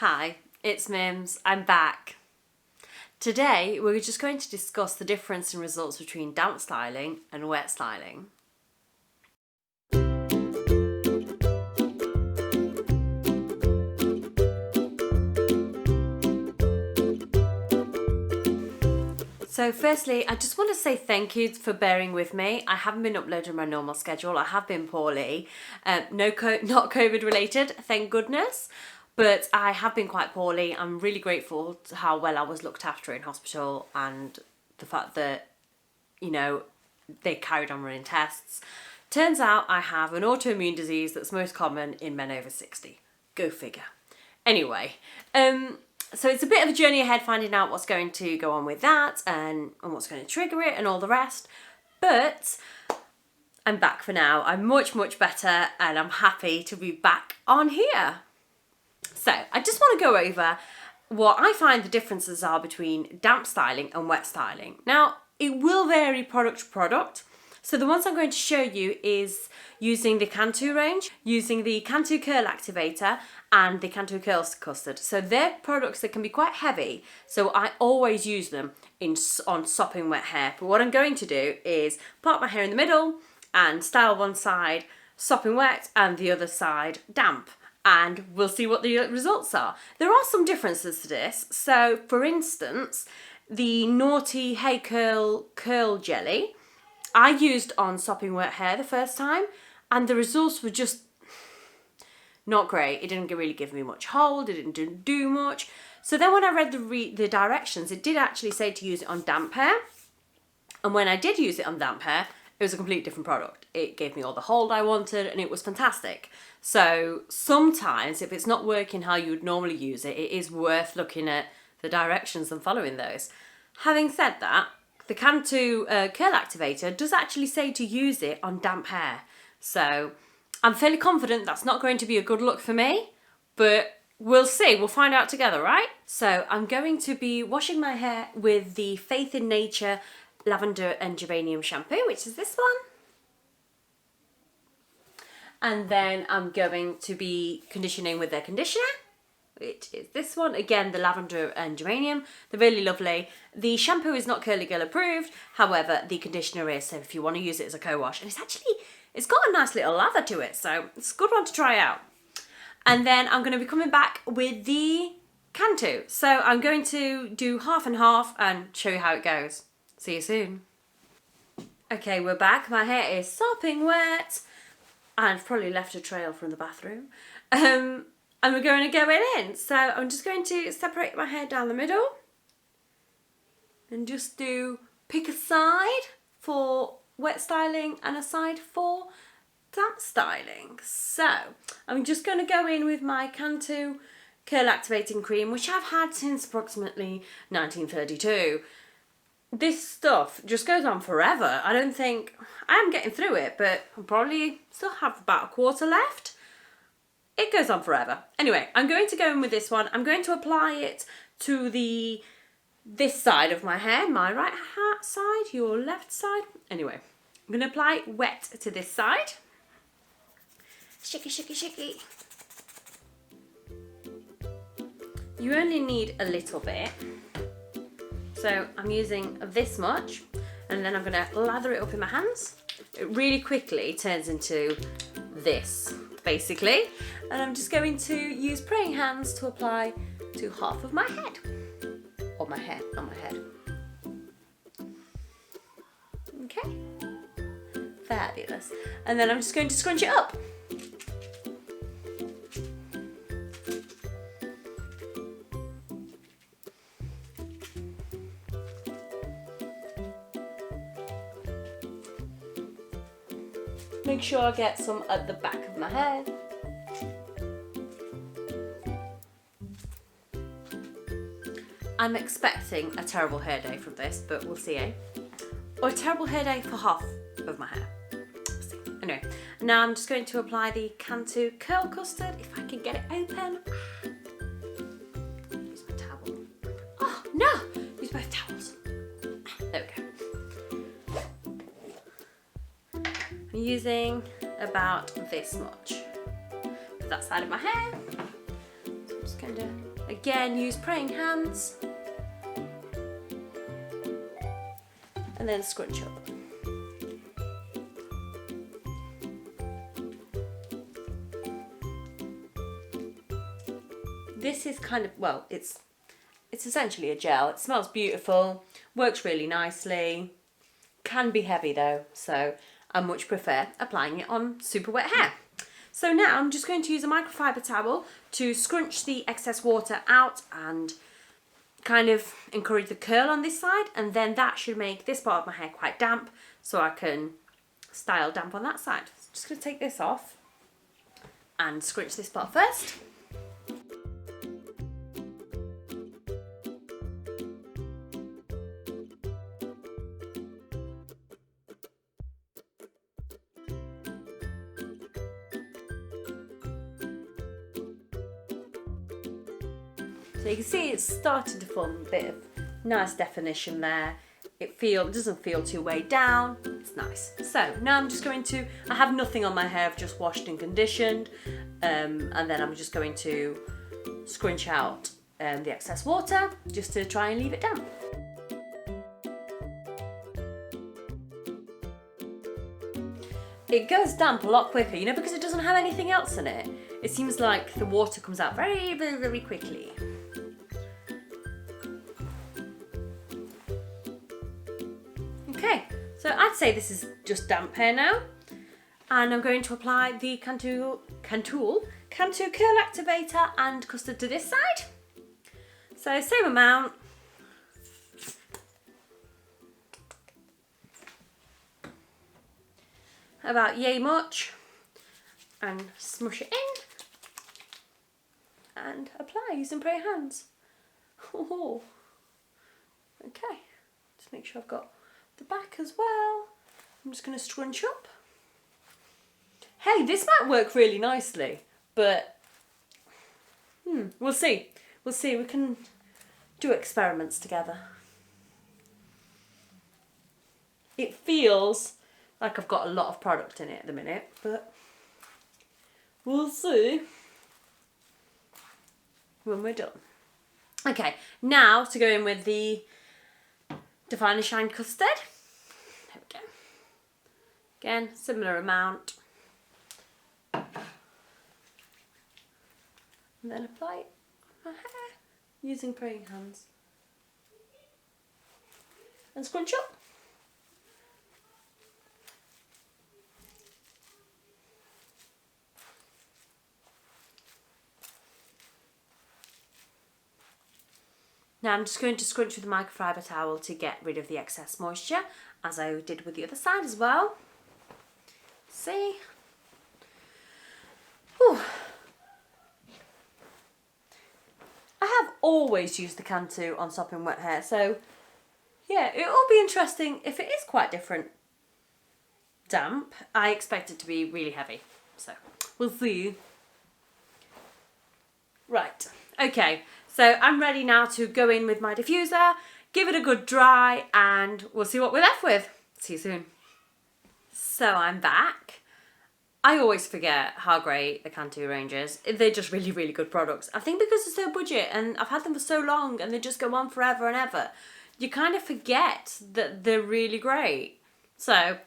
Hi, it's Mims. I'm back. Today we're just going to discuss the difference in results between damp styling and wet styling. So firstly, I just want to say thank you for bearing with me. I haven't been uploading my normal schedule. I have been poorly. Not COVID related, thank goodness. But I have been quite poorly. I'm really grateful to how well I was looked after in hospital and the fact that, they carried on running tests. Turns out I have an autoimmune disease that's most common in men over 60. Go figure. Anyway, so it's a bit of a journey ahead finding out what's going to go on with that and what's going to trigger it and all the rest. But I'm back for now. I'm much, much better and I'm happy to be back on here. So I just want to go over what I find the differences are between damp styling and wet styling. Now, it will vary product to product. So the ones I'm going to show you is using the Cantu range, using the Cantu Curl Activator and the Cantu Curl Custard. So they're products that can be quite heavy, so I always use them on sopping wet hair. But what I'm going to do is part my hair in the middle and style one side sopping wet and the other side damp. And we'll see what the results are. There are some differences to this. So for instance, the Naughty Hey Curl Jelly, I used on sopping wet hair the first time and the results were just not great. It didn't really give me much hold, it didn't do much. So then when I read the directions, it did actually say to use it on damp hair. And when I did use it on damp hair, it was a completely different product. It gave me all the hold I wanted and it was fantastic. So sometimes if it's not working how you would normally use it, it is worth looking at the directions and following those. Having said that, the Cantu Curl Activator does actually say to use it on damp hair. So I'm fairly confident that's not going to be a good look for me, but we'll see. We'll find out together, right? So I'm going to be washing my hair with the Faith in Nature Lavender and Geranium shampoo, which is this one. And then I'm going to be conditioning with their conditioner, which is this one. Again, the lavender and geranium. They're really lovely. The shampoo is not Curly Girl approved. However, the conditioner is, so if you want to use it as a co-wash. And it's got a nice little lather to it, so it's a good one to try out. And then I'm going to be coming back with the Cantu. So I'm going to do half and half and show you how it goes. See you soon. Okay, we're back. My hair is sopping wet. I've probably left a trail from the bathroom. And we're going to go in. So I'm just going to separate my hair down the middle. And just pick a side for wet styling and a side for damp styling. So I'm just going to go in with my Cantu Curl Activating Cream, which I've had since approximately 1932. This stuff just goes on forever. I am getting through it, but I probably still have about a quarter left. It goes on forever. Anyway, I'm going to go in with this one. I'm going to apply it to this side of my hair, my right side, your left side. Anyway, I'm going to apply it wet to this side. Shaky, shaky, shaky. You only need a little bit. So I'm using this much and then I'm going to lather it up in my hands. It really quickly turns into this, basically. And I'm just going to use praying hands to apply to half of my head. Or my hair, not my head. Okay. Fabulous. And then I'm just going to scrunch it up. Make sure I get some at the back of my hair. I'm expecting a terrible hair day from this, but we'll see, eh? Or a terrible hair day for half of my hair. We'll see. Anyway, now I'm just going to apply the Cantu Curl Custard, if I can get it open. Use my towel. Oh, no! Use both towels. There we go. I'm using about this much for that side of my hair. So I'm just going to Again, use praying hands. And then scrunch up. This is kind of, well, it's essentially a gel. It smells beautiful, works really nicely, can be heavy though, so I much prefer applying it on super wet hair. So now I'm just going to use a microfiber towel to scrunch the excess water out and kind of encourage the curl on this side, and then that should make this part of my hair quite damp so I can style damp on that side. So I'm just going to take this off and scrunch this part first. So you can see it's starting to form a bit of nice definition there. It doesn't feel too weighed down. It's nice. So now I'm just going to, I have nothing on my hair. I've just washed and conditioned. And then I'm just going to scrunch out the excess water just to try and leave it damp. It goes damp a lot quicker, you know, because it doesn't have anything else in it. It seems like the water comes out very, very, very quickly. Okay, so I'd say this is just damp hair now. And I'm going to apply the Cantu Curl Activator and Custard to this side. So same amount. About yay much. And smush it in. And apply using bare hands. Oh. Okay, just make sure I've got the back as well. I'm just going to scrunch up. Hey, this might work really nicely, but we'll see. We'll see. We can do experiments together. It feels like I've got a lot of product in it at the minute, but we'll see when we're done. Okay, now to go in with the Define and Shine Custard. There we go. Again, similar amount. And then apply it on my hair using praying hands. And scrunch up. Now I'm just going to scrunch with a microfiber towel to get rid of the excess moisture, as I did with the other side as well. See? Whew. I have always used the Cantu on sopping wet hair, so yeah, it will be interesting if it is quite different damp. I expect it to be really heavy, so we'll see. Right, okay, so I'm ready now to go in with my diffuser, give it a good dry, and we'll see what we're left with. See you soon. So I'm back. I always forget how great the Cantu range is. They're just really, really good products. I think because it's so budget and I've had them for so long and they just go on forever and ever, you kind of forget that they're really great. So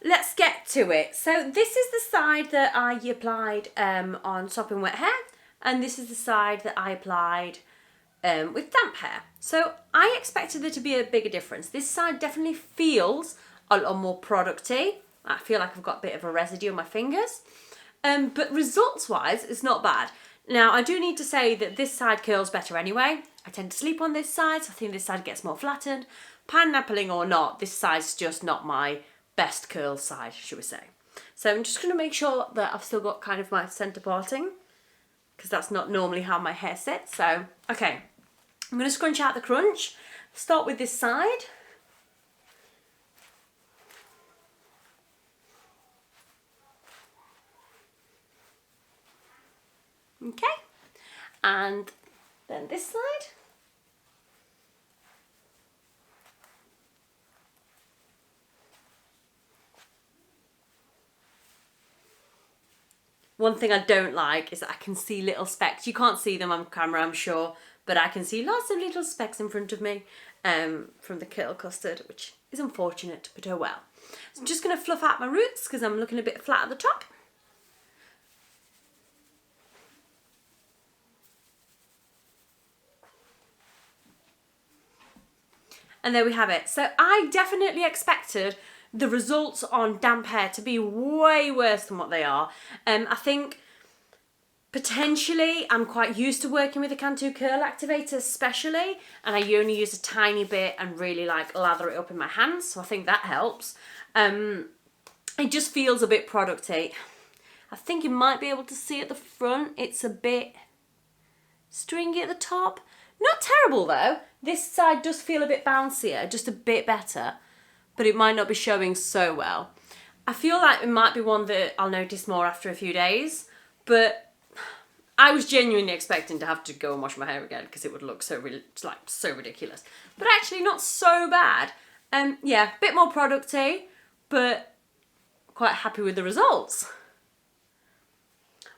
let's get to it. So this is the side that I applied on sopping wet hair, and this is the side that I applied with damp hair. So I expected there to be a bigger difference. This side definitely feels a lot more producty. I feel like I've got a bit of a residue on my fingers. But results-wise, it's not bad. Now, I do need to say that this side curls better anyway. I tend to sleep on this side, so I think this side gets more flattened. Pineappling or not, this side's just not my best curl side, should we say. So I'm just going to make sure that I've still got kind of my centre parting, because that's not normally how my hair sits. So, okay, I'm going to scrunch out the crunch. Start with this side. Okay, and then this side. One thing I don't like is that I can see little specks. You can't see them on camera, I'm sure, but I can see lots of little specks in front of me from the curl custard, which is unfortunate, but oh well. So I'm just going to fluff out my roots because I'm looking a bit flat at the top. And there we have it. So I definitely expected the results on damp hair to be way worse than what they are. I think potentially I'm quite used to working with the Cantu Curl Activator especially, and I only use a tiny bit and really like lather it up in my hands, so I think that helps. It just feels a bit producty. I think you might be able to see at the front it's a bit stringy at the top. Not terrible though. This side does feel a bit bouncier, just a bit better, but it might not be showing so well. I feel like it might be one that I'll notice more after a few days, but I was genuinely expecting to have to go and wash my hair again because it would look so ridiculous. But actually not so bad. Yeah, a bit more producty, but quite happy with the results.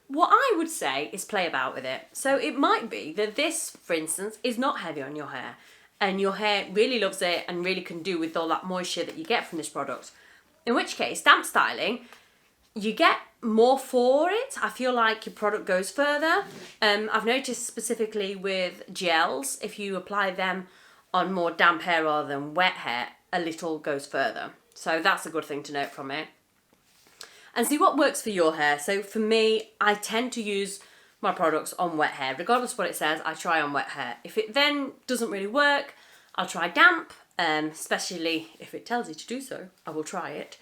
What I would say is play about with it. So it might be that this, for instance, is not heavy on your hair and your hair really loves it and really can do with all that moisture that you get from this product. In which case, damp styling, you get more for it. I feel like your product goes further. I've noticed specifically with gels, if you apply them on more damp hair rather than wet hair, a little goes further. So that's a good thing to note from it. And see what works for your hair. So for me, I tend to use my products on wet hair. Regardless of what it says, I try on wet hair. If it then doesn't really work, I'll try damp, especially if it tells you to do so, I will try it.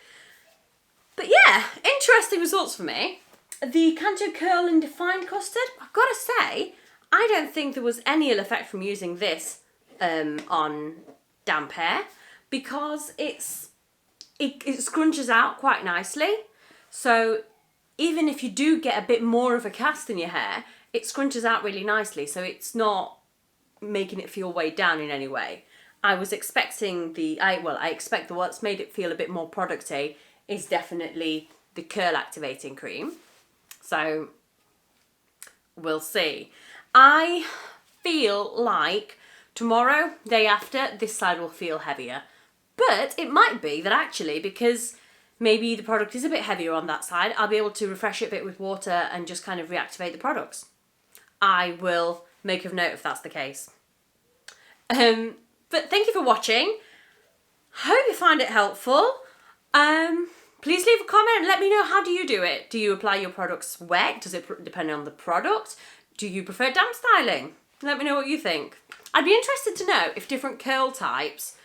But yeah, interesting results for me. The Cantu Curl and Defined Custard, I've got to say, I don't think there was any ill effect from using this on damp hair because it scrunches out quite nicely. So even if you do get a bit more of a cast in your hair, it scrunches out really nicely. So it's not making it feel weighed down in any way. I was expecting I expect the what's made it feel a bit more producty is definitely the curl activating cream. So we'll see. I feel like tomorrow, day after, this side will feel heavier. But it might be that actually, because maybe the product is a bit heavier on that side, I'll be able to refresh it a bit with water and just kind of reactivate the products. I will make a note if that's the case. But thank you for watching. Hope you find it helpful. Please leave a comment and let me know, how do you do it? Do you apply your products wet? Does it depend on the product? Do you prefer damp styling? Let me know what you think. I'd be interested to know if different curl types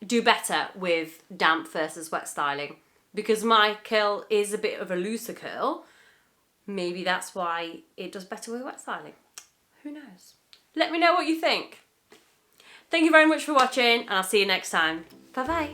do better with damp versus wet styling. Because my curl is a bit of a looser curl. Maybe that's why it does better with wet styling. Who knows? Let me know what you think. Thank you very much for watching and I'll see you next time. Bye bye.